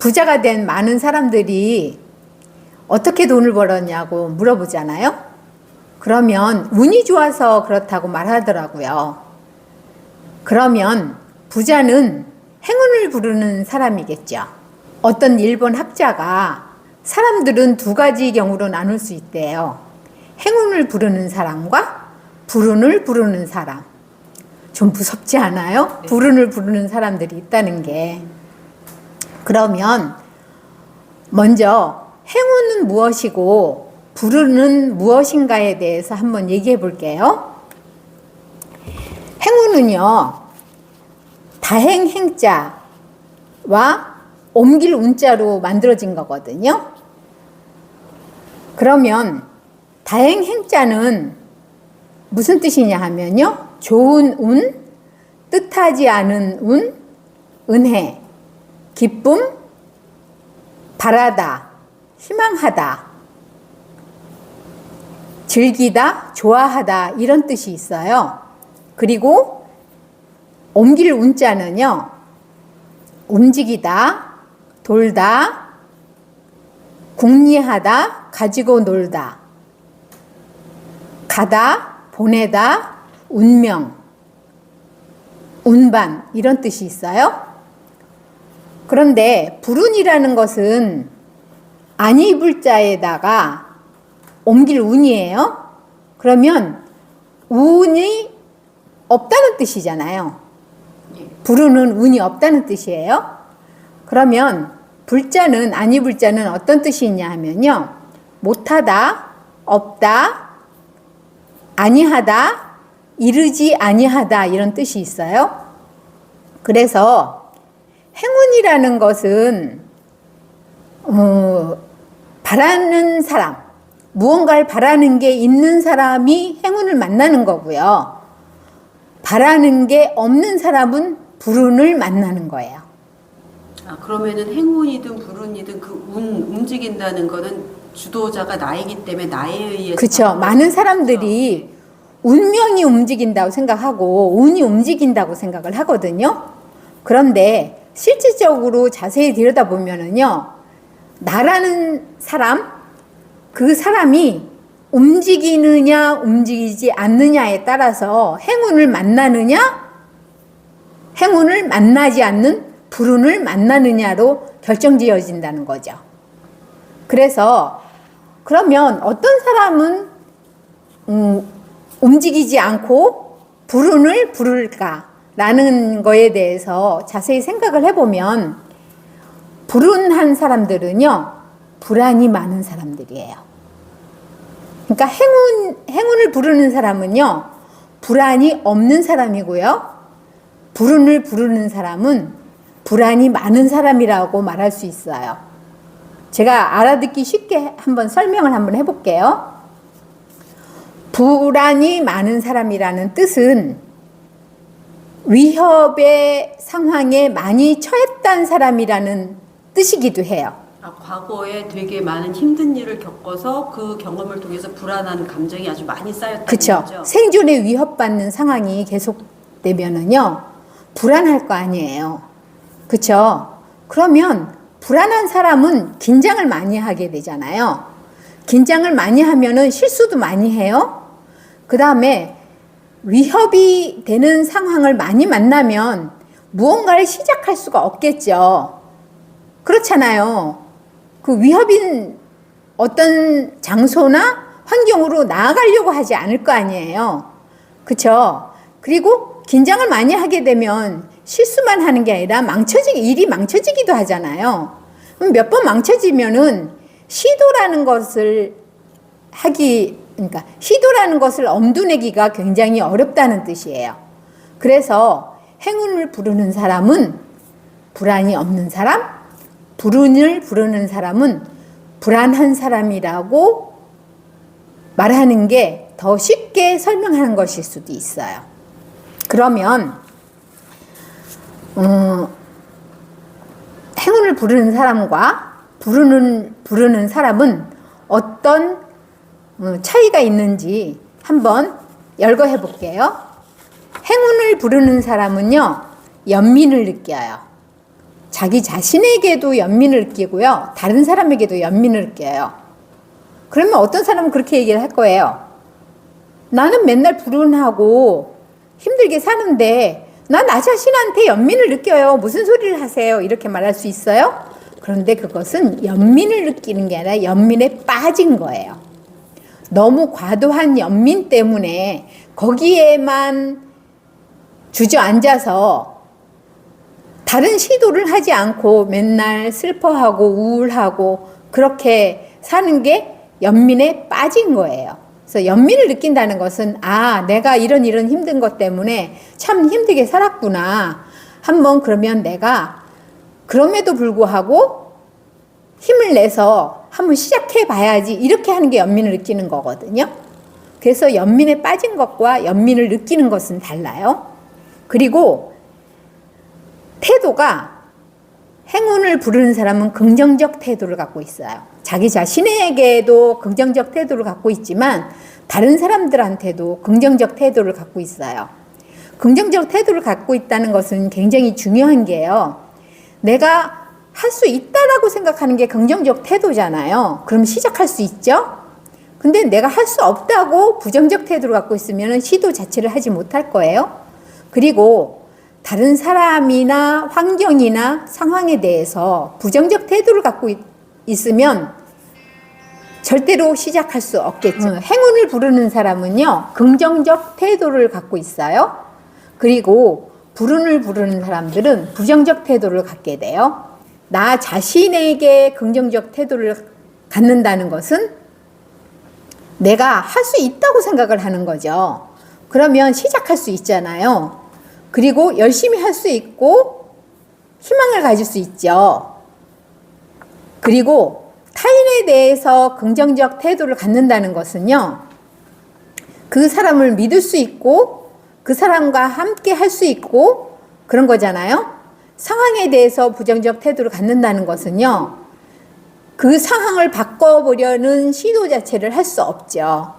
부자가 된 많은 사람들이 어떻게 돈을 벌었냐고 물어보잖아요. 그러면 운이 좋아서 그렇다고 말하더라고요. 그러면 부자는 행운을 부르는 사람이겠죠. 어떤 일본 학자가 사람들은 두 가지 경우로 나눌 수 있대요. 행운을 부르는 사람과 불운을 부르는 사람. 좀 무섭지 않아요? 불운을 부르는 사람들이 있다는 게. 그러면 먼저 행운은 무엇이고 불운은 무엇인가에 대해서 한번 얘기해 볼게요. 행운은요, 다행 행자와 옮길 운자로 만들어진 거거든요. 그러면 다행 행자는 무슨 뜻이냐 하면요, 좋은 운, 뜻하지 않은 운, 은혜, 기쁨, 바라다, 희망하다, 즐기다, 좋아하다 이런 뜻이 있어요. 그리고 옮길 운자는요, 움직이다, 돌다, 궁리하다, 가지고 놀다, 가다, 보내다, 운명, 운반 이런 뜻이 있어요. 그런데 불운이라는 것은 안이불자에다가 옮길 운이에요. 그러면 운이 없다는 뜻이잖아요. 불운은 운이 없다는 뜻이에요. 그러면 불자는, 안이불자는 어떤 뜻이 있냐 하면요, 못하다, 없다, 아니하다, 이르지 아니하다 이런 뜻이 있어요. 그래서 행운이라는 것은 바라는 사람, 무언가를 바라는 게 있는 사람이 행운을 만나는 거고요. 바라는 게 없는 사람은 불운을 만나는 거예요. 그러면은 행운이든 불운이든 그 움직인다는 거는 주도자가 나이기 때문에 나에 의해서. 그렇죠. 많은 사람들이 운명이 움직인다고 생각하고 운이 움직인다고 생각을 하거든요. 그런데 실질적으로 자세히 들여다보면은요, 나라는 사람, 그 사람이 움직이느냐 움직이지 않느냐에 따라서 행운을 만나느냐, 행운을 만나지 않는 불운을 만나느냐로 결정지어진다는 거죠. 그래서 그러면 어떤 사람은 움직이지 않고 불운을 부를까라는 거에 대해서 자세히 생각을 해보면, 불운한 사람들은요, 불안이 많은 사람들이에요. 그러니까 행운을 부르는 사람은요, 불안이 없는 사람이고요, 불운을 부르는 사람은 불안이 많은 사람이라고 말할 수 있어요. 제가 알아듣기 쉽게 한번 설명을 한번 해볼게요. 불안이 많은 사람이라는 뜻은 위협의 상황에 많이 처했던 사람이라는 뜻이기도 해요. 과거에 되게 많은 힘든 일을 겪어서 그 경험을 통해서 불안한 감정이 아주 많이 쌓였다는 그쵸. 거죠. 생존에 위협받는 상황이 계속되면은요, 불안할 거 아니에요. 그쵸. 그러면 불안한 사람은 긴장을 많이 하게 되잖아요. 긴장을 많이 하면은 실수도 많이 해요. 그 다음에 위협이 되는 상황을 많이 만나면 무언가를 시작할 수가 없겠죠. 그렇잖아요. 그 위협인 어떤 장소나 환경으로 나아가려고 하지 않을 거 아니에요. 그쵸? 그리고 긴장을 많이 하게 되면 실수만 하는 게 아니라 일이 망쳐지기도 하잖아요. 몇 번 망쳐지면은 시도라는 것을 엄두내기가 굉장히 어렵다는 뜻이에요. 그래서 행운을 부르는 사람은 불안이 없는 사람, 불운을 부르는 사람은 불안한 사람이라고 말하는 게 더 쉽게 설명하는 것일 수도 있어요. 그러면 행운을 부르는 사람과 부르는 사람은 어떤 차이가 있는지 한번 열거해 볼게요. 행운을 부르는 사람은요, 연민을 느껴요. 자기 자신에게도 연민을 느끼고요. 다른 사람에게도 연민을 느껴요. 그러면 어떤 사람은 그렇게 얘기를 할 거예요. 나는 맨날 불운하고 힘들게 사는데 나 자신한테 연민을 느껴요. 무슨 소리를 하세요? 이렇게 말할 수 있어요? 그런데 그것은 연민을 느끼는 게 아니라 연민에 빠진 거예요. 너무 과도한 연민 때문에 거기에만 주저앉아서 다른 시도를 하지 않고 맨날 슬퍼하고 우울하고 그렇게 사는 게 연민에 빠진 거예요. 그래서 연민을 느낀다는 것은 내가 이런 힘든 것 때문에 참 힘들게 살았구나. 한번 그러면 내가 그럼에도 불구하고 힘을 내서 한번 시작해 봐야지. 이렇게 하는 게 연민을 느끼는 거거든요. 그래서 연민에 빠진 것과 연민을 느끼는 것은 달라요. 그리고 태도가 행운을 부르는 사람은 긍정적 태도를 갖고 있어요. 자기 자신에게도 긍정적 태도를 갖고 있지만 다른 사람들한테도 긍정적 태도를 갖고 있어요. 긍정적 태도를 갖고 있다는 것은 굉장히 중요한 게요. 내가 할 수 있다라고 생각하는 게 긍정적 태도잖아요. 그럼 시작할 수 있죠? 근데 내가 할 수 없다고 부정적 태도를 갖고 있으면 시도 자체를 하지 못할 거예요. 그리고 다른 사람이나 환경이나 상황에 대해서 부정적 태도를 갖고 있으면 절대로 시작할 수 없겠죠. 행운을 부르는 사람은요, 긍정적 태도를 갖고 있어요. 그리고 불운을 부르는 사람들은 부정적 태도를 갖게 돼요. 나 자신에게 긍정적 태도를 갖는다는 것은 내가 할 수 있다고 생각을 하는 거죠. 그러면 시작할 수 있잖아요. 그리고 열심히 할 수 있고 희망을 가질 수 있죠. 그리고 타인에 대해서 긍정적 태도를 갖는다는 것은요, 그 사람을 믿을 수 있고 그 사람과 함께 할 수 있고 그런 거잖아요. 상황에 대해서 부정적 태도를 갖는다는 것은요, 그 상황을 바꿔보려는 시도 자체를 할 수 없죠.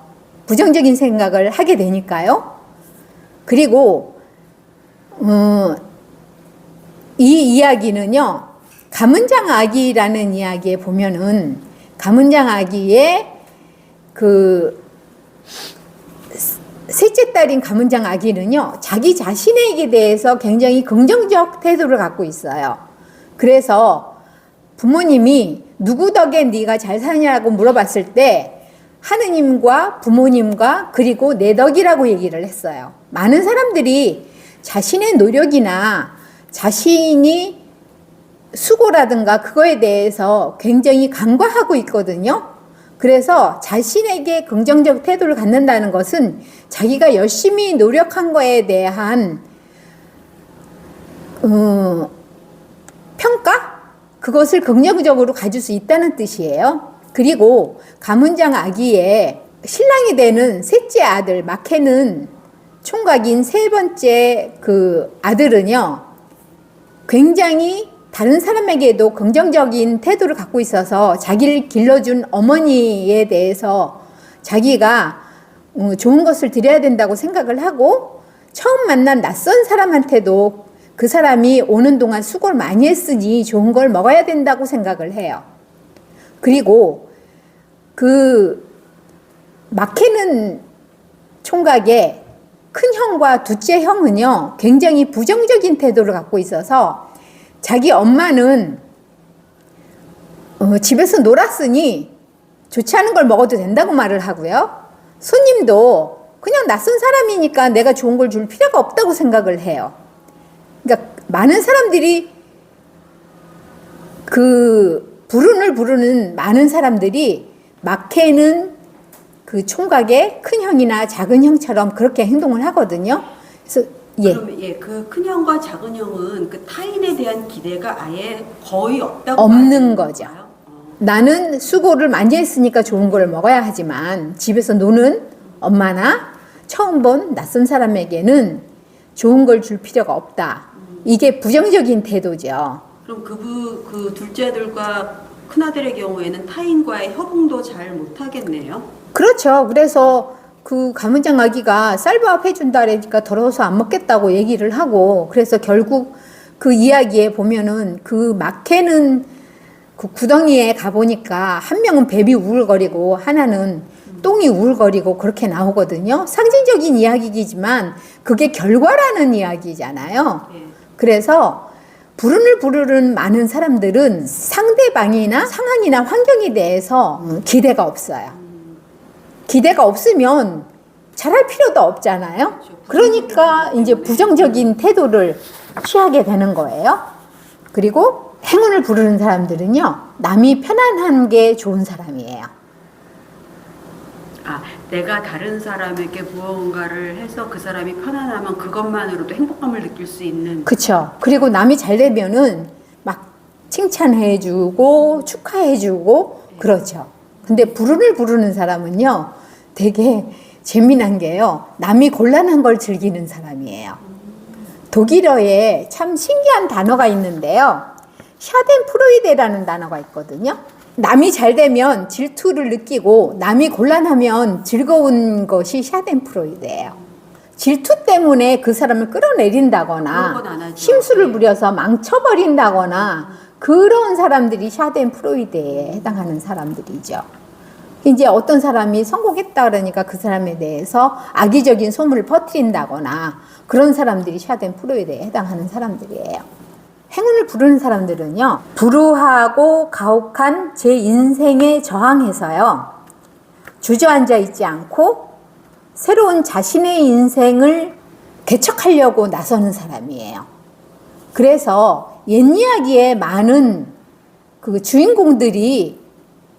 부정적인 생각을 하게 되니까요. 그리고 이 이야기는요, 가문장아기라는 이야기에 보면은 가문장아기의 그 셋째 딸인 가문장아기는요, 자기 자신에게 대해서 굉장히 긍정적 태도를 갖고 있어요. 그래서 부모님이 누구 덕에 네가 잘 사냐고 물어봤을 때 하느님과 부모님과 그리고 내 덕이라고 얘기를 했어요. 많은 사람들이 자신의 노력이나 자신이 수고라든가 그거에 대해서 굉장히 간과하고 있거든요. 그래서 자신에게 긍정적 태도를 갖는다는 것은 자기가 열심히 노력한 거에 대한 평가? 그것을 긍정적으로 가질 수 있다는 뜻이에요. 그리고 가문장 아기의 신랑이 되는 셋째 아들 마케는 총각인 세 번째 그 아들은요, 굉장히 다른 사람에게도 긍정적인 태도를 갖고 있어서 자기를 길러준 어머니에 대해서 자기가 좋은 것을 드려야 된다고 생각을 하고, 처음 만난 낯선 사람한테도 그 사람이 오는 동안 수고를 많이 했으니 좋은 걸 먹어야 된다고 생각을 해요. 그리고 그 마케는 총각의 큰 형과 둘째 형은요, 굉장히 부정적인 태도를 갖고 있어서 자기 엄마는 집에서 놀았으니 좋지 않은 걸 먹어도 된다고 말을 하고요. 손님도 그냥 낯선 사람이니까 내가 좋은 걸 줄 필요가 없다고 생각을 해요. 그러니까 많은 사람들이 그 불운을 부르는 많은 사람들이 마케는 그 총각의 큰 형이나 작은 형처럼 그렇게 행동을 하거든요. 그래서 그럼 그 큰 형과 작은 형은 그 타인에 대한 기대가 아예 거의 없다고 없는 거죠. 나는 수고를 많이 했으니까 좋은 걸 먹어야 하지만 집에서 노는 엄마나 처음 본 낯선 사람에게는 좋은 걸 줄 필요가 없다. 이게 부정적인 태도죠. 그럼 그 둘째 아들과 큰아들의 경우에는 타인과의 협응도 잘 못하겠네요. 그렇죠. 그래서 그 가문장 아기가 쌀밥 해준다 그러니까 더러워서 안 먹겠다고 얘기를 하고, 그래서 결국 그 이야기에 보면은 그 막해는 그 구덩이에 가보니까 한 명은 뱀이 우울거리고 하나는 똥이 우울거리고 그렇게 나오거든요. 상징적인 이야기이지만 그게 결과라는 이야기잖아요. 예. 그래서 불운을 부르는 많은 사람들은 상대방이나 상황이나 환경에 대해서 기대가 없어요. 기대가 없으면 잘할 필요도 없잖아요. 그러니까 이제 부정적인 태도를 취하게 되는 거예요. 그리고 행운을 부르는 사람들은요, 남이 편안한 게 좋은 사람이에요. 아, 내가 다른 사람에게 무언가를 해서 그 사람이 편안하면 그것만으로도 행복감을 느낄 수 있는. 그쵸. 그리고 남이 잘 되면은 막 칭찬해주고 축하해주고 그러죠. 근데 불운을 부르는 사람은요, 되게 재미난 게요, 남이 곤란한 걸 즐기는 사람이에요. 독일어에 참 신기한 단어가 있는데요, 샤덴프로이데라는 단어가 있거든요. 남이 잘 되면 질투를 느끼고 남이 곤란하면 즐거운 것이 샤덴프로이드예요. 질투 때문에 그 사람을 그런 건 안 끌어내린다거나 하죠. 심술을 부려서 망쳐버린다거나 그런 사람들이 샤덴프로이드에 해당하는 사람들이죠. 이제 어떤 사람이 성공했다 그러니까 그 사람에 대해서 악의적인 소문을 퍼뜨린다거나 그런 사람들이 샤덴프로이드에 해당하는 사람들이에요. 행운을 부르는 사람들은요, 불우하고 가혹한 제 인생에 저항해서요, 주저앉아 있지 않고 새로운 자신의 인생을 개척하려고 나서는 사람이에요. 그래서 옛 이야기에 많은 그 주인공들이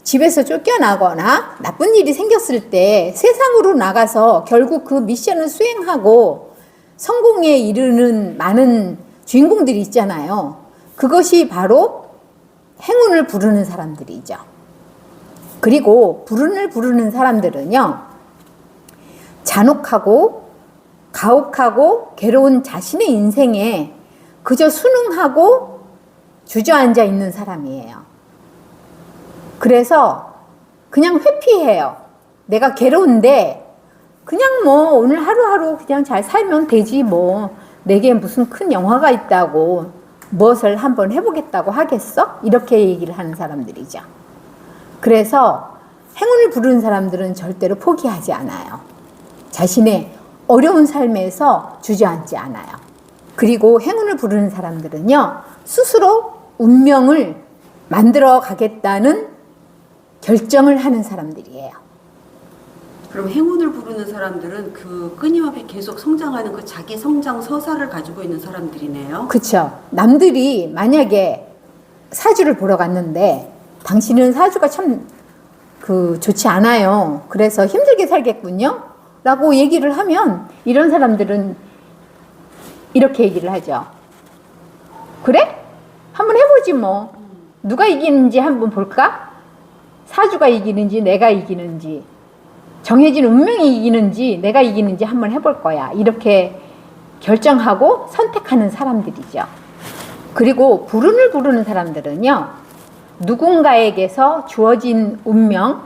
집에서 쫓겨나거나 나쁜 일이 생겼을 때 세상으로 나가서 결국 그 미션을 수행하고 성공에 이르는 많은 주인공들이 있잖아요. 그것이 바로 행운을 부르는 사람들이죠. 그리고 불운을 부르는 사람들은요, 잔혹하고 가혹하고 괴로운 자신의 인생에 그저 순응하고 주저앉아 있는 사람이에요. 그래서 그냥 회피해요. 내가 괴로운데 그냥 뭐 오늘 하루하루 그냥 잘 살면 되지 뭐, 내게 무슨 큰 영화가 있다고 무엇을 한번 해보겠다고 하겠어? 이렇게 얘기를 하는 사람들이죠. 그래서 행운을 부르는 사람들은 절대로 포기하지 않아요. 자신의 어려운 삶에서 주저앉지 않아요. 그리고 행운을 부르는 사람들은요, 스스로 운명을 만들어 가겠다는 결정을 하는 사람들이에요. 그럼 행운을 부르는 사람들은 그 끊임없이 계속 성장하는 그 자기 성장 서사를 가지고 있는 사람들이네요. 그쵸. 남들이 만약에 사주를 보러 갔는데 당신은 사주가 참 좋지 않아요. 그래서 힘들게 살겠군요. 라고 얘기를 하면 이런 사람들은 이렇게 얘기를 하죠. 그래? 한번 해보지 뭐. 누가 이기는지 한번 볼까? 사주가 이기는지 내가 이기는지, 정해진 운명이 이기는지 내가 이기는지 한번 해볼 거야. 이렇게 결정하고 선택하는 사람들이죠. 그리고 불운을 부르는 사람들은요, 누군가에게서 주어진 운명,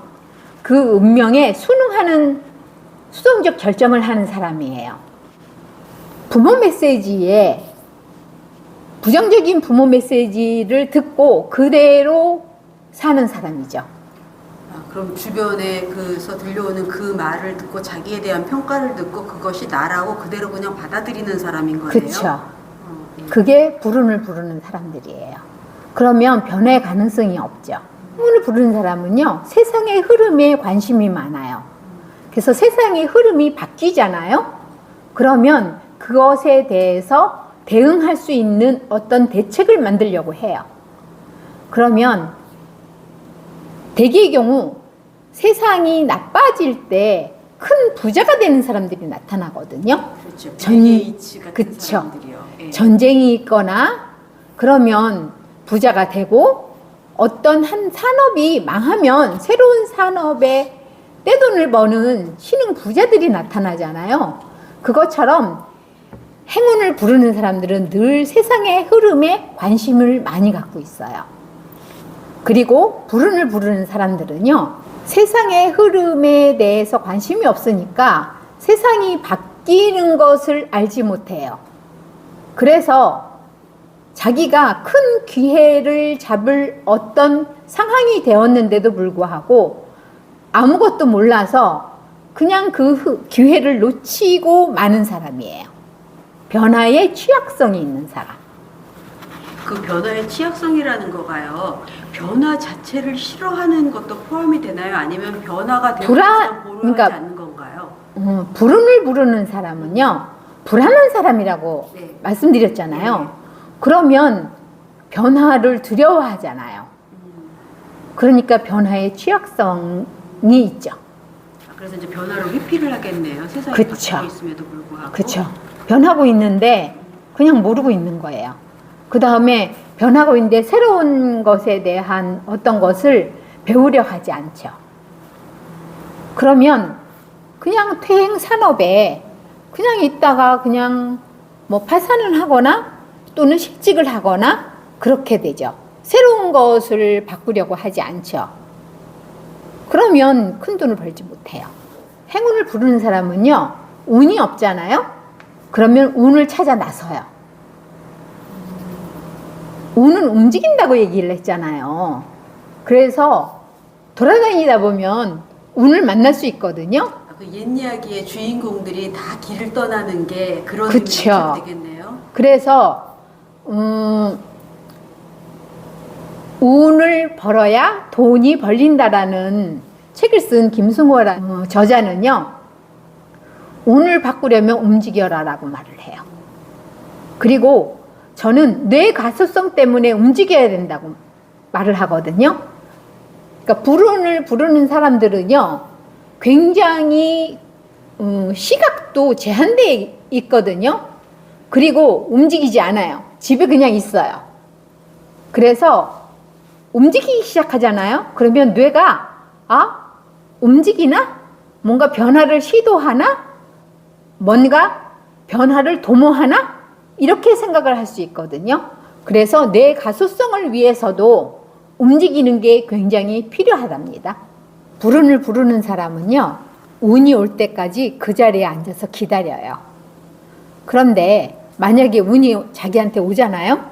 그 운명에 순응하는 수동적 결정을 하는 사람이에요. 부모 메시지에 부정적인 부모 메시지를 듣고 그대로 사는 사람이죠. 그럼 주변에 그서 들려오는 그 말을 듣고 자기에 대한 평가를 듣고 그것이 나라고 그대로 그냥 받아들이는 사람인 거예요? 그렇죠. 그게 불운을 부르는 사람들이에요. 그러면 변화의 가능성이 없죠. 행운을 부르는 사람은요, 세상의 흐름에 관심이 많아요. 그래서 세상의 흐름이 바뀌잖아요. 그러면 그것에 대해서 대응할 수 있는 어떤 대책을 만들려고 해요. 그러면 대개의 경우 세상이 나빠질 때 큰 부자가 되는 사람들이 나타나거든요. 그렇죠. 빌게이츠 같은 사람들이요. 예. 전쟁이 있거나 그러면 부자가 되고, 어떤 한 산업이 망하면 새로운 산업에 떼돈을 버는 신흥 부자들이 나타나잖아요. 그것처럼 행운을 부르는 사람들은 늘 세상의 흐름에 관심을 많이 갖고 있어요. 그리고 불운을 부르는 사람들은요, 세상의 흐름에 대해서 관심이 없으니까 세상이 바뀌는 것을 알지 못해요. 그래서 자기가 큰 기회를 잡을 어떤 상황이 되었는데도 불구하고 아무것도 몰라서 그냥 그 기회를 놓치고 마는 사람이에요. 변화에 취약성이 있는 사람. 그 변화의 취약성이라는 거가요. 변화 자체를 싫어하는 것도 포함이 되나요? 아니면 변화가 되는 이상 보류하지 그러니까 않는 건가요? 불운을 부르는 사람은요, 불안한 사람이라고 네. 말씀드렸잖아요. 네. 그러면 변화를 두려워하잖아요. 그러니까 변화의 취약성이 있죠. 그래서 이제 변화를 회피를 하겠네요. 세상이 그쵸. 바뀌고 있음에도 불구하고. 그렇죠. 변하고 있는데 그냥 모르고 있는 거예요. 그 다음에 변하고 있는데 새로운 것에 대한 어떤 것을 배우려 하지 않죠. 그러면 그냥 퇴행 산업에 그냥 있다가 그냥 뭐 파산을 하거나 또는 실직을 하거나 그렇게 되죠. 새로운 것을 바꾸려고 하지 않죠. 그러면 큰 돈을 벌지 못해요. 행운을 부르는 사람은요, 운이 없잖아요. 그러면 운을 찾아 나서요. 운은 움직인다고 얘기를 했잖아요. 그래서 돌아다니다 보면 운을 만날 수 있거든요. 그 옛 이야기의 주인공들이 다 길을 떠나는 게 그런 그쵸. 의미가 되겠네요. 그래서 운을 벌어야 돈이 벌린다라는 책을 쓴 김승호라는 저자는요, 운을 바꾸려면 움직여라라고 말을 해요. 그리고 저는 뇌 가소성 때문에 움직여야 된다고 말을 하거든요. 그러니까 불운을 부르는 사람들은요, 굉장히 시각도 제한되어 있거든요. 그리고 움직이지 않아요. 집에 그냥 있어요. 그래서 움직이기 시작하잖아요. 그러면 뇌가 움직이나? 뭔가 변화를 시도하나? 뭔가 변화를 도모하나? 이렇게 생각을 할 수 있거든요. 그래서 뇌 가소성을 위해서도 움직이는 게 굉장히 필요하답니다. 불운을 부르는 사람은요, 운이 올 때까지 그 자리에 앉아서 기다려요. 그런데 만약에 운이 자기한테 오잖아요?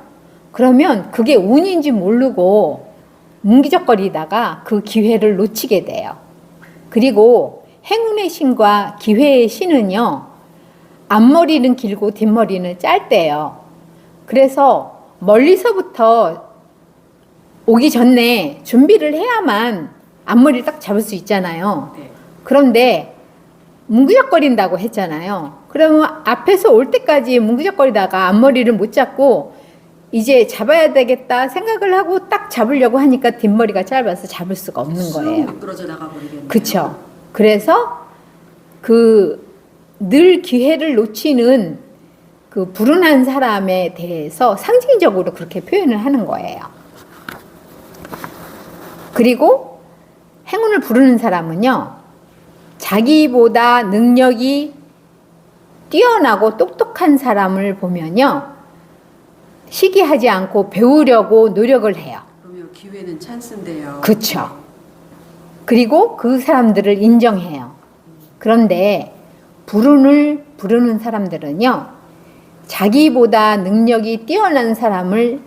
그러면 그게 운인지 모르고 뭉기적거리다가 그 기회를 놓치게 돼요. 그리고 행운의 신과 기회의 신은요, 앞머리는 길고 뒷머리는 짧대요. 그래서 멀리서부터 오기 전에 준비를 해야만 앞머리를 딱 잡을 수 있잖아요. 네. 그런데 뭉기적거린다고 했잖아요. 그러면 앞에서 올 때까지 뭉기적거리다가 앞머리를 못 잡고 이제 잡아야 되겠다 생각을 하고 딱 잡으려고 하니까 뒷머리가 짧아서 잡을 수가 없는 거예요. 미끄러져 나가버리겠네요. 그쵸. 그래서 늘 기회를 놓치는 그 불운한 사람에 대해서 상징적으로 그렇게 표현을 하는 거예요. 그리고 행운을 부르는 사람은요, 자기보다 능력이 뛰어나고 똑똑한 사람을 보면요, 시기하지 않고 배우려고 노력을 해요. 그러면 기회는 찬스인데요. 그쵸. 그리고 그 사람들을 인정해요. 그런데 불운을 부르는 사람들은요, 자기보다 능력이 뛰어난 사람을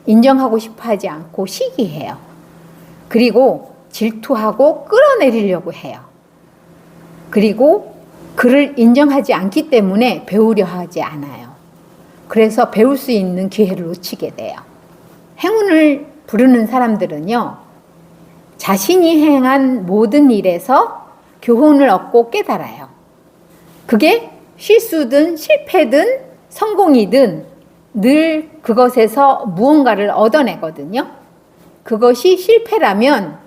인정하고 싶어 하지 않고 시기해요. 그리고 질투하고 끌어내리려고 해요. 그리고 그를 인정하지 않기 때문에 배우려 하지 않아요. 그래서 배울 수 있는 기회를 놓치게 돼요. 행운을 부르는 사람들은요, 자신이 행한 모든 일에서 교훈을 얻고 깨달아요. 그게 실수든 실패든 성공이든 늘 그것에서 무언가를 얻어내거든요. 그것이 실패라면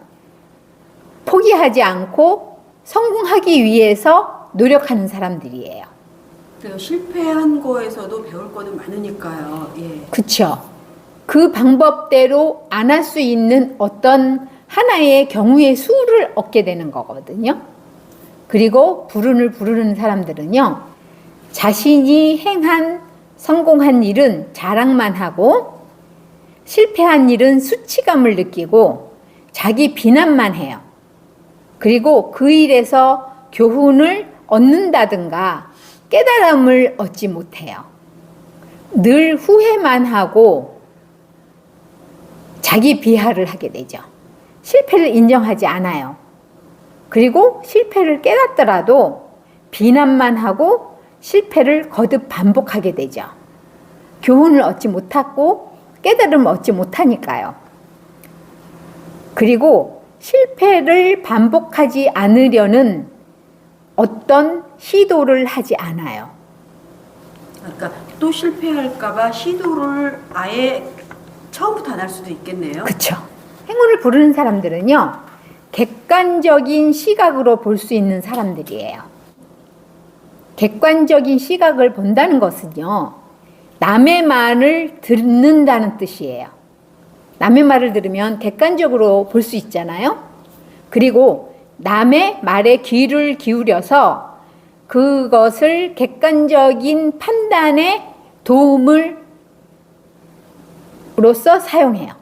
포기하지 않고 성공하기 위해서 노력하는 사람들이에요. 실패한 거에서도 배울 거는 많으니까요. 예. 그쵸. 그 방법대로 안 할 수 있는 어떤 하나의 경우의 수를 얻게 되는 거거든요. 그리고 불운을 부르는 사람들은요, 자신이 행한 성공한 일은 자랑만 하고 실패한 일은 수치감을 느끼고 자기 비난만 해요. 그리고 그 일에서 교훈을 얻는다든가 깨달음을 얻지 못해요. 늘 후회만 하고 자기 비하를 하게 되죠. 실패를 인정하지 않아요. 그리고 실패를 깨닫더라도 비난만 하고 실패를 거듭 반복하게 되죠. 교훈을 얻지 못하고 깨달음을 얻지 못하니까요. 그리고 실패를 반복하지 않으려는 어떤 시도를 하지 않아요. 그러니까 또 실패할까봐 시도를 아예 처음부터 안 할 수도 있겠네요. 그렇죠. 행운을 부르는 사람들은요, 객관적인 시각으로 볼 수 있는 사람들이에요. 객관적인 시각을 본다는 것은요, 남의 말을 듣는다는 뜻이에요. 남의 말을 들으면 객관적으로 볼 수 있잖아요. 그리고 남의 말에 귀를 기울여서 그것을 객관적인 판단에 도움으로써 사용해요.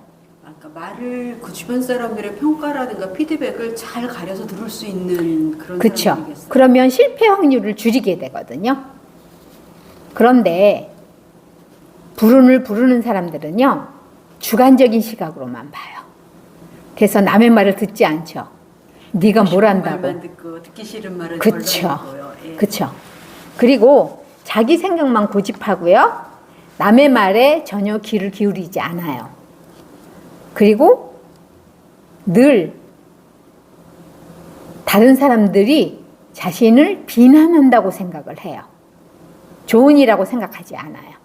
그러니까 말을 그 주변 사람들의 평가라든가 피드백을 잘 가려서 들을 수 있는 그런 그렇죠. 사람이겠어요. 그러면 실패 확률을 줄이게 되거든요. 그런데 불운을 부르는 사람들은요, 주관적인 시각으로만 봐요. 그래서 남의 말을 듣지 않죠. 네가 뭘 안다고. 말만 듣고 듣기 싫은 말은 그쵸. 걸러내고요. 예. 그쵸. 그리고 자기 생각만 고집하고요. 남의 말에 전혀 귀를 기울이지 않아요. 그리고 늘 다른 사람들이 자신을 비난한다고 생각을 해요. 좋은 일이라고 생각하지 않아요.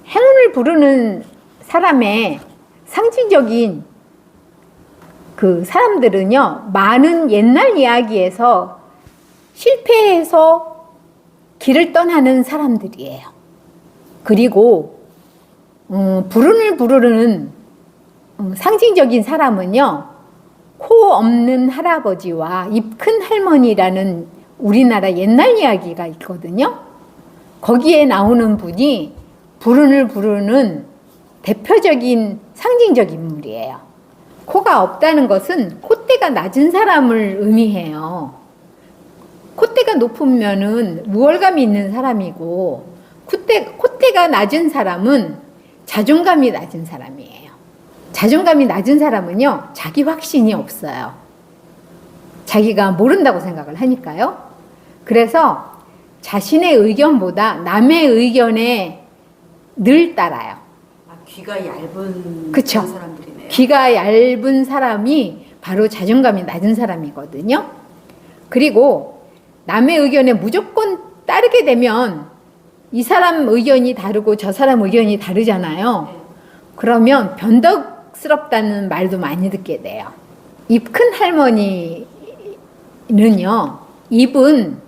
행운을 부르는 사람의 상징적인 그 사람들은요, 많은 옛날 이야기에서 실패해서 길을 떠나는 사람들이에요. 그리고 불운을 부르는 상징적인 사람은요, 코 없는 할아버지와 입 큰 할머니라는 우리나라 옛날 이야기가 있거든요. 거기에 나오는 분이 불운을 부르는 대표적인 상징적 인물이에요. 코가 없다는 것은 콧대가 낮은 사람을 의미해요. 콧대가 높으면은 우월감이 있는 사람이고, 콧대가 낮은 사람은 자존감이 낮은 사람이에요. 자존감이 낮은 사람은요, 자기 확신이 없어요. 자기가 모른다고 생각을 하니까요. 그래서 자신의 의견보다 남의 의견에 늘 따라요. 아, 귀가 얇은 그쵸. 그런 사람들이네요. 귀가 얇은 사람이 바로 자존감이 낮은 사람이거든요. 그리고 남의 의견에 무조건 따르게 되면 이 사람 의견이 다르고 저 사람 의견이 다르잖아요. 네. 그러면 변덕스럽다는 말도 많이 듣게 돼요. 입 큰 할머니는요, 입은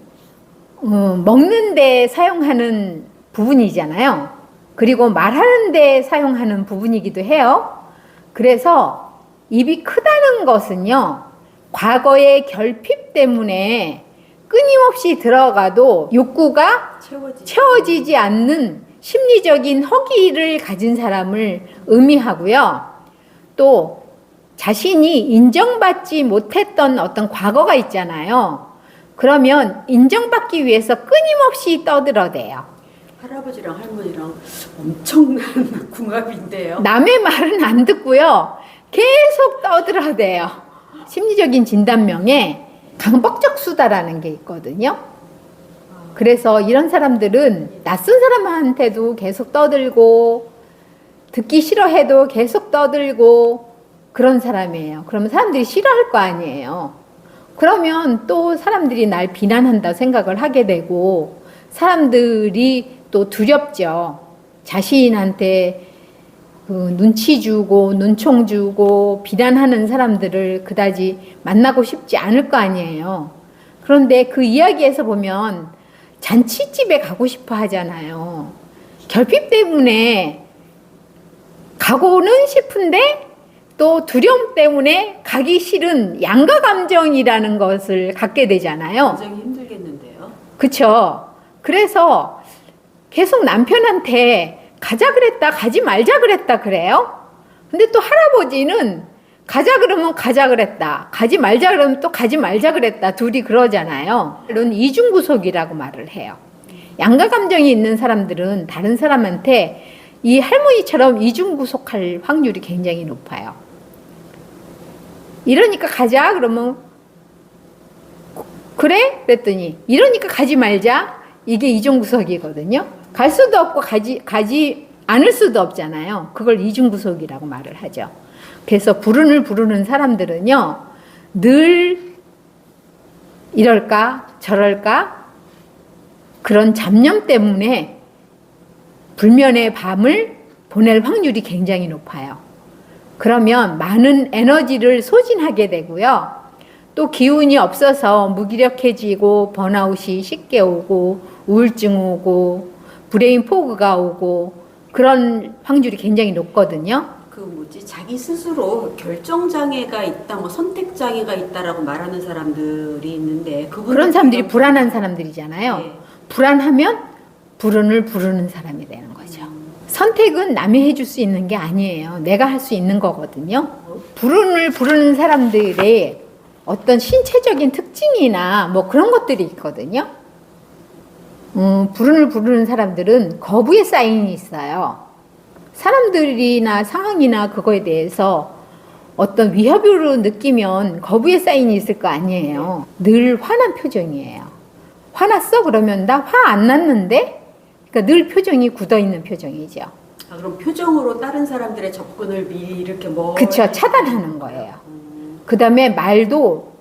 먹는 데 사용하는 부분이잖아요. 그리고 말하는 데 사용하는 부분이기도 해요. 그래서 입이 크다는 것은요, 과거의 결핍 때문에 끊임없이 들어가도 욕구가 채워지지 않는 심리적인 허기를 가진 사람을 의미하고요. 또 자신이 인정받지 못했던 어떤 과거가 있잖아요. 그러면 인정받기 위해서 끊임없이 떠들어대요. 할아버지랑 할머니랑 엄청난 궁합인데요. 남의 말은 안 듣고요. 계속 떠들어대요. 심리적인 진단명에 강박적 수다라는 게 있거든요. 그래서 이런 사람들은 낯선 사람한테도 계속 떠들고 듣기 싫어해도 계속 떠들고 그런 사람이에요. 그러면 사람들이 싫어할 거 아니에요. 그러면 또 사람들이 날 비난한다 생각을 하게 되고 사람들이 또 두렵죠. 자신한테 눈치 주고 눈총 주고 비난하는 사람들을 그다지 만나고 싶지 않을 거 아니에요. 그런데 그 이야기에서 보면 잔치집에 가고 싶어 하잖아요. 결핍 때문에 가고는 싶은데 또 두려움 때문에 가기 싫은 양가 감정이라는 것을 갖게 되잖아요. 굉장히 힘들겠는데요. 그쵸? 그래서 계속 남편한테 가자 그랬다, 가지 말자 그랬다 그래요. 근데 또 할아버지는 가자 그러면 가자 그랬다, 가지 말자 그러면 또 가지 말자 그랬다, 둘이 그러잖아요. 이런 이중구속이라고 말을 해요. 양가 감정이 있는 사람들은 다른 사람한테 이 할머니처럼 이중구속할 확률이 굉장히 높아요. 이러니까 가자 그러면 그래? 그랬더니 이러니까 가지 말자. 이게 이중구속이거든요. 갈 수도 없고 가지 않을 수도 없잖아요. 그걸 이중구속이라고 말을 하죠. 그래서 불운을 부르는 사람들은요, 늘 이럴까 저럴까 그런 잡념 때문에 불면의 밤을 보낼 확률이 굉장히 높아요. 그러면 많은 에너지를 소진하게 되고요. 또 기운이 없어서 무기력해지고 번아웃이 쉽게 오고 우울증 오고 브레인 포그가 오고 그런 확률이 굉장히 높거든요. 그 뭐지 자기 스스로 결정 장애가 있다, 뭐 선택 장애가 있다라고 말하는 사람들이 있는데 그런 사람들이 불안한 사람들이잖아요. 네. 불안하면 불운을 부르는 사람이 되는 거죠. 선택은 남이 해줄 수 있는 게 아니에요. 내가 할 수 있는 거거든요. 불운을 부르는 사람들의 어떤 신체적인 특징이나 뭐 그런 것들이 있거든요. 불운을 부르는 사람들은 거부의 사인이 있어요. 사람들이나 상황이나 그거에 대해서 어떤 위협으로 느끼면 거부의 사인이 있을 거 아니에요. 늘 화난 표정이에요. 화났어? 그러면 나 화 안 났는데? 그러니까 늘 표정이 굳어있는 표정이죠. 아, 그럼 표정으로 다른 사람들의 접근을 미리 이렇게 뭐 그쵸, 차단하는 거예요. 그 다음에 말도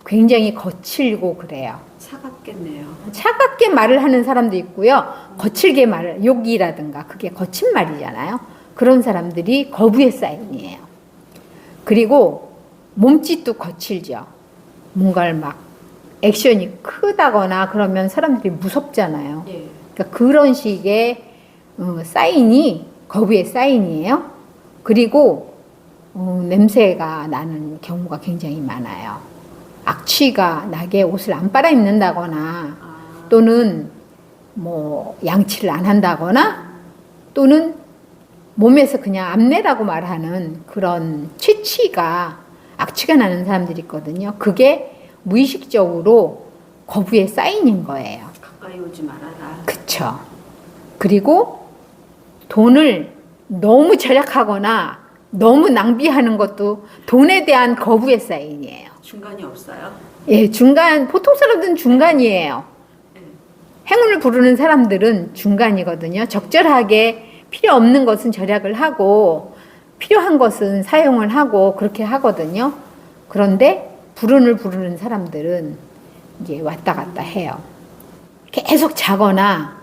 굉장히 거칠고 그래요. 차갑겠네요. 차갑게 말을 하는 사람도 있고요. 거칠게 말을, 욕이라든가 그게 거친 말이잖아요. 그런 사람들이 거부의 사인이에요. 그리고 몸짓도 거칠죠. 뭔가를 막 액션이 크다거나 그러면 사람들이 무섭잖아요. 예. 그러니까 그런 식의 사인이 거부의 사인이에요. 그리고 냄새가 나는 경우가 굉장히 많아요. 악취가 나게 옷을 안 빨아 입는다거나 또는 뭐 양치를 안 한다거나 또는 몸에서 그냥 암내라고 말하는 그런 취취가 악취가 나는 사람들이 있거든요. 그게 무의식적으로 거부의 사인인 거예요. 가까이 오지 말아라. 그쵸. 그리고 돈을 너무 절약하거나 너무 낭비하는 것도 돈에 대한 거부의 사인이에요. 중간이 없어요? 예, 보통 사람들은 중간이에요. 행운을 부르는 사람들은 중간이거든요. 적절하게 필요 없는 것은 절약을 하고 필요한 것은 사용을 하고 그렇게 하거든요. 그런데 불운을 부르는 사람들은 이제 왔다 갔다 해요. 계속 자거나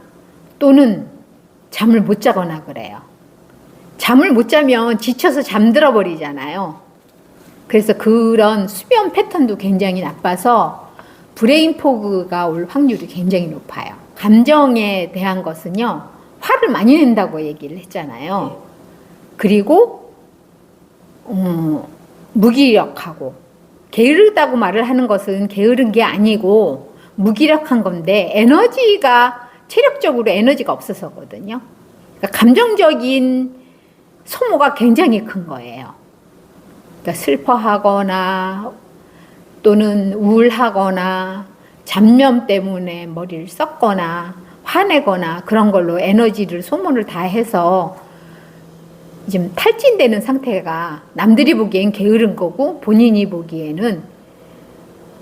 또는 잠을 못 자거나 그래요. 잠을 못 자면 지쳐서 잠들어 버리잖아요. 그래서 그런 수면 패턴도 굉장히 나빠서 브레인 포그가 올 확률이 굉장히 높아요. 감정에 대한 것은요, 화를 많이 낸다고 얘기를 했잖아요. 그리고 무기력하고 게으르다고 말을 하는 것은 게으른 게 아니고 무기력한 건데 에너지가 체력적으로 에너지가 없어서거든요. 그러니까 감정적인 소모가 굉장히 큰 거예요. 그러니까 슬퍼하거나 또는 우울하거나 잡념 때문에 머리를 썼거나 화내거나 그런 걸로 에너지를 소모를 다 해서 지금 탈진되는 상태가 남들이 보기엔 게으른 거고 본인이 보기에는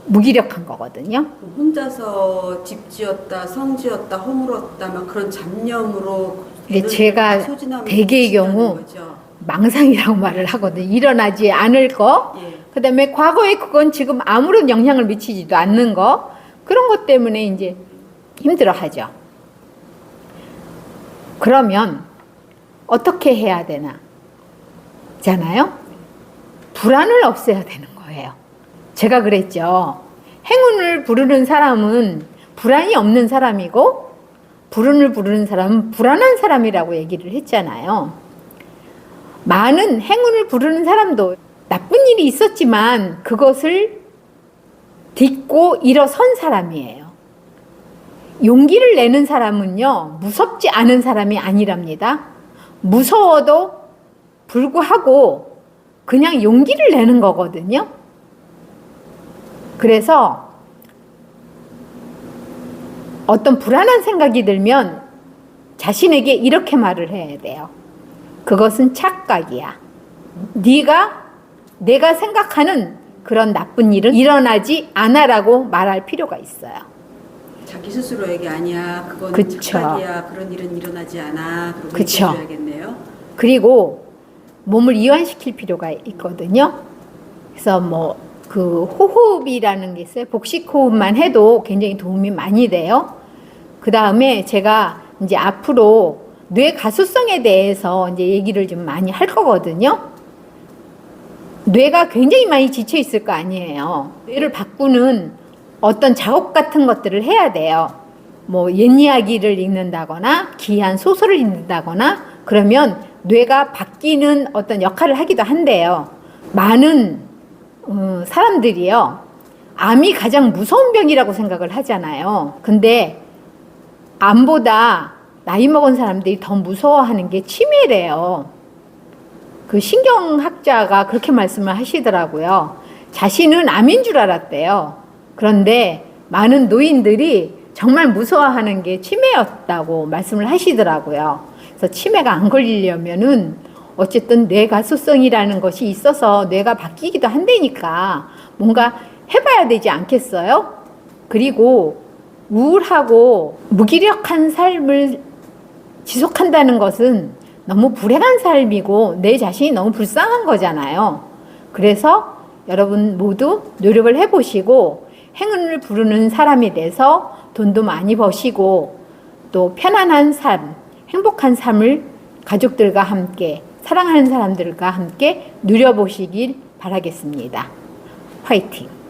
무기력한 거거든요. 혼자서 집 지었다, 성 지었다, 허물었다 막 그런 잡념으로 근데 제가 대개의 경우 거죠. 망상이라고 말을 하거든요. 일어나지 않을 거, 예. 그 다음에 과거에 그건 지금 아무런 영향을 미치지도 않는 거, 그런 것 때문에 이제 힘들어 하죠. 그러면 어떻게 해야 되나? 잖아요? 불안을 없애야 되는 거예요. 제가 그랬죠. 행운을 부르는 사람은 불안이 없는 사람이고, 불운을 부르는 사람은 불안한 사람이라고 얘기를 했잖아요. 많은 행운을 부르는 사람도 나쁜 일이 있었지만 그것을 딛고 일어선 사람이에요. 용기를 내는 사람은요, 무섭지 않은 사람이 아니랍니다. 무서워도 불구하고 그냥 용기를 내는 거거든요. 그래서 어떤 불안한 생각이 들면 자신에게 이렇게 말을 해야 돼요. 그것은 착각이야. 내가 생각하는 그런 나쁜 일은 일어나지 않아라고 말할 필요가 있어요. 자기 스스로에게 아니야. 그건 그쵸. 착각이야. 그런 일은 일어나지 않아. 그러고 그쵸. 얘기해줘야겠네요. 그리고 몸을 이완시킬 필요가 있거든요. 그래서 뭐 그 호흡이라는 게 있어요. 복식 호흡만 해도 굉장히 도움이 많이 돼요. 그 다음에 제가 이제 앞으로 뇌 가소성에 대해서 이제 얘기를 좀 많이 할 거거든요. 뇌가 굉장히 많이 지쳐 있을 거 아니에요. 뇌를 바꾸는 어떤 작업 같은 것들을 해야 돼요. 뭐 옛 이야기를 읽는다거나 귀한 소설을 읽는다거나 그러면 뇌가 바뀌는 어떤 역할을 하기도 한대요. 많은 사람들이요, 암이 가장 무서운 병이라고 생각을 하잖아요. 근데 암보다 나이 먹은 사람들이 더 무서워하는 게 치매래요. 그 신경학자가 그렇게 말씀을 하시더라고요. 자신은 암인 줄 알았대요. 그런데 많은 노인들이 정말 무서워하는 게 치매였다고 말씀을 하시더라고요. 그래서 치매가 안 걸리려면은 어쨌든 뇌가소성이라는 것이 있어서 뇌가 바뀌기도 한다니까 뭔가 해봐야 되지 않겠어요? 그리고 우울하고 무기력한 삶을 지속한다는 것은 너무 불행한 삶이고 내 자신이 너무 불쌍한 거잖아요. 그래서 여러분 모두 노력을 해보시고 행운을 부르는 사람이 돼서 돈도 많이 버시고 또 편안한 삶, 행복한 삶을 가족들과 함께 사랑하는 사람들과 함께 누려보시길 바라겠습니다. 화이팅!